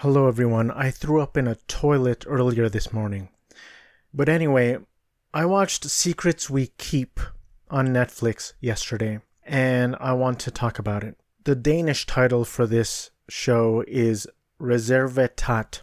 Hello everyone, I threw up in a toilet earlier this morning. But anyway, I watched Secrets We Keep on Netflix yesterday, and I want to talk about it. The Danish title for this show is Reservatet,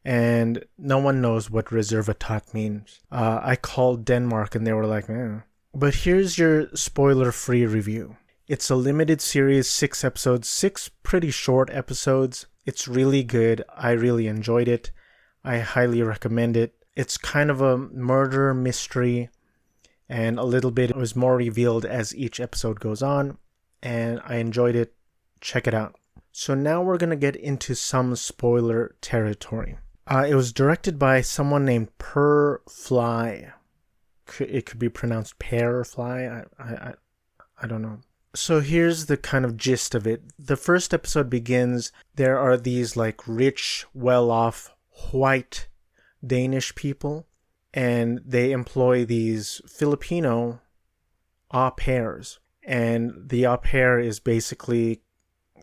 and no one knows what Reservatet means. I called Denmark and they were like, eh. But here's your spoiler-free review. It's a limited series, 6 episodes, 6 pretty short episodes. It's really good. I really enjoyed it. I highly recommend it. It's kind of a murder mystery, and a little bit was more revealed as each episode goes on, and I enjoyed it. Check it out. So now we're going to get into some spoiler territory. It was directed by someone named Per Fly. It could be pronounced Pear Fly. I don't know. So here's the kind of gist of it. The first episode begins, there are these like rich, well-off, white Danish people, and they employ these Filipino au pairs. And the au pair is basically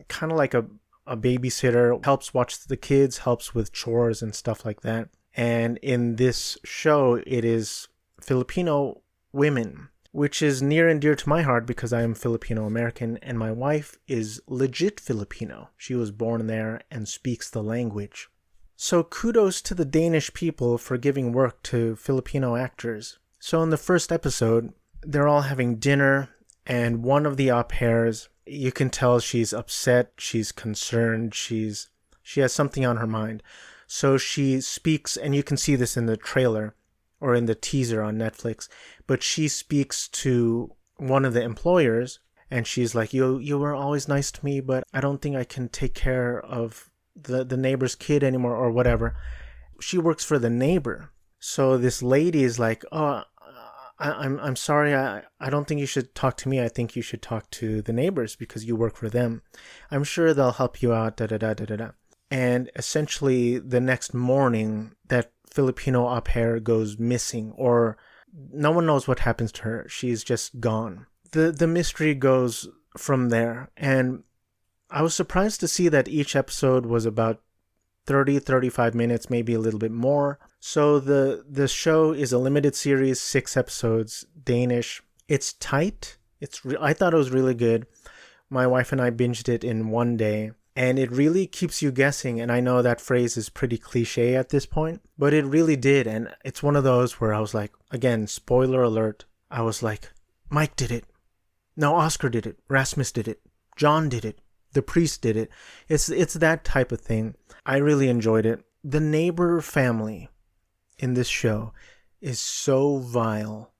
kind of like a babysitter, helps watch the kids, helps with chores and stuff like that. And in this show, it is Filipino women, which is near and dear to my heart because I am Filipino American and my wife is legit Filipino. She was born there and speaks the language. So kudos to the Danish people for giving work to Filipino actors. So in the first episode, they're all having dinner, and one of the au pairs, you can tell she's upset, she's concerned, she has something on her mind. So she speaks, and you can see this in the trailer or in the teaser on Netflix, but she speaks to one of the employers, and she's like, you were always nice to me, but I don't think I can take care of the neighbor's kid anymore, or whatever. She works for the neighbor. So this lady is like, oh, I'm sorry, I don't think you should talk to me. I think you should talk to the neighbors because you work for them. I'm sure they'll help you out, da-da-da-da-da-da. And essentially the next morning, that Filipino au pair goes missing, or no one knows what happens to her. She's just gone. The mystery goes from there, and I was surprised to see that each episode was about 35 minutes, maybe a little bit more. So the show is a limited series, 6 episodes, Danish. It's tight. I thought it was really good. My wife and I binged it in one day. And it really keeps you guessing, and I know that phrase is pretty cliche at this point, but it really did, and it's one of those where I was like, again, spoiler alert, I was like, Mike did it. No, Oscar did it. Rasmus did it. John did it. The priest did it. It's that type of thing. I really enjoyed it. The neighbor family in this show is so vile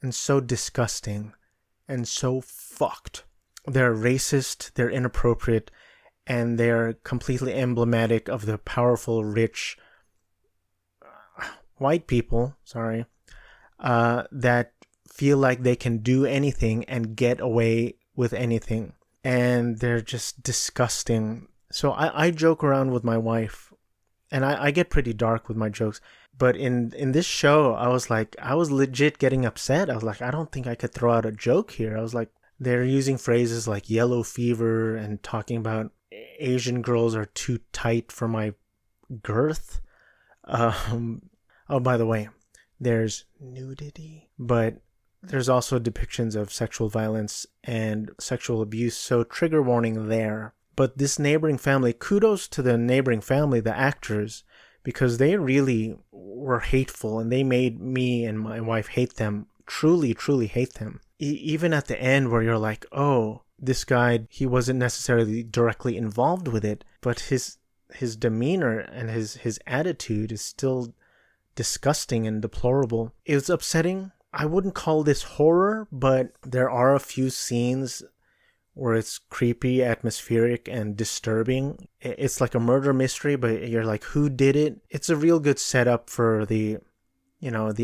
and so disgusting and so fucked. They're racist, they're inappropriate, and they're completely emblematic of the powerful, rich, white people, that feel like they can do anything and get away with anything. And they're just disgusting. So I joke around with my wife, and I get pretty dark with my jokes. But in this show, I was legit getting upset. I was like, I don't think I could throw out a joke here. I was like, they're using phrases like yellow fever and talking about Asian girls are too tight for my girth. Oh, by the way, there's nudity, but there's also depictions of sexual violence and sexual abuse, so trigger warning there. But this neighboring family, kudos to the neighboring family, the actors, because they really were hateful, and they made me and my wife hate them, truly hate them. Even at the end where you're like, oh, this guy, he wasn't necessarily directly involved with it, but his demeanor and his attitude is still disgusting and deplorable. It was upsetting. I wouldn't call this horror, but there are a few scenes where it's creepy, atmospheric, and disturbing. It's like a murder mystery, but you're like, who did it? It's a real good setup for the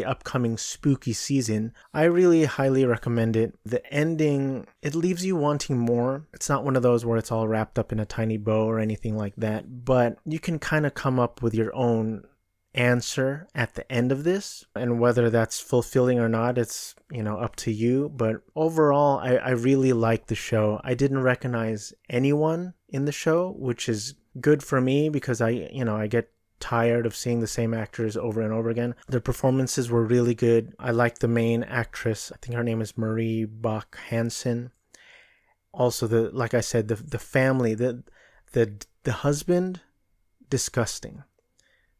upcoming spooky season. I really highly recommend it. The ending, it leaves you wanting more. It's not one of those where it's all wrapped up in a tiny bow or anything like that, but you can kind of come up with your own answer at the end of this, and whether that's fulfilling or not, it's up to you. But overall, I really like the show. I didn't recognize anyone in the show, which is Good for me because I get tired of seeing the same actors over and over again. Their performances were really good. I like the main actress. I think her name is Marie Bach Hansen. Also, like I said, the family, the husband, disgusting.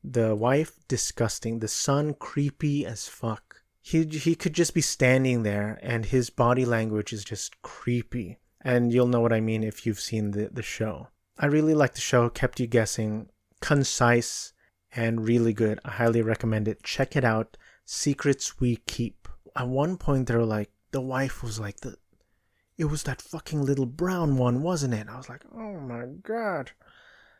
The wife, disgusting. The son, creepy as fuck. He could just be standing there and his body language is just creepy. And you'll know what I mean if you've seen the show. I really liked the show, kept you guessing, concise, and really good. I highly recommend it. Check it out. Secrets We Keep. At one point, they were like, the wife was like, it was that fucking little brown one, wasn't it? I was like, oh my God.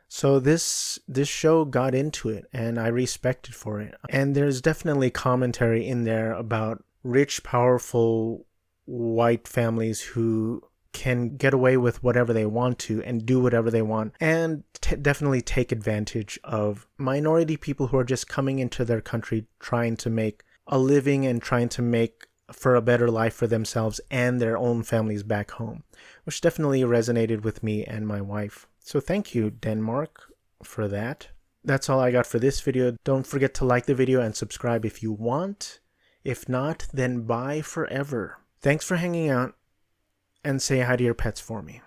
So this show got into it, and I respect it for it. And there's definitely commentary in there about rich, powerful white families who can get away with whatever they want to and do whatever they want, and definitely take advantage of minority people who are just coming into their country trying to make a living and trying to make for a better life for themselves and their own families back home, which definitely resonated with me and my wife. So thank you, Denmark, for that. That's all I got for this video. Don't forget to like the video and subscribe if you want. If not, then bye forever. Thanks for hanging out. And say hi to your pets for me.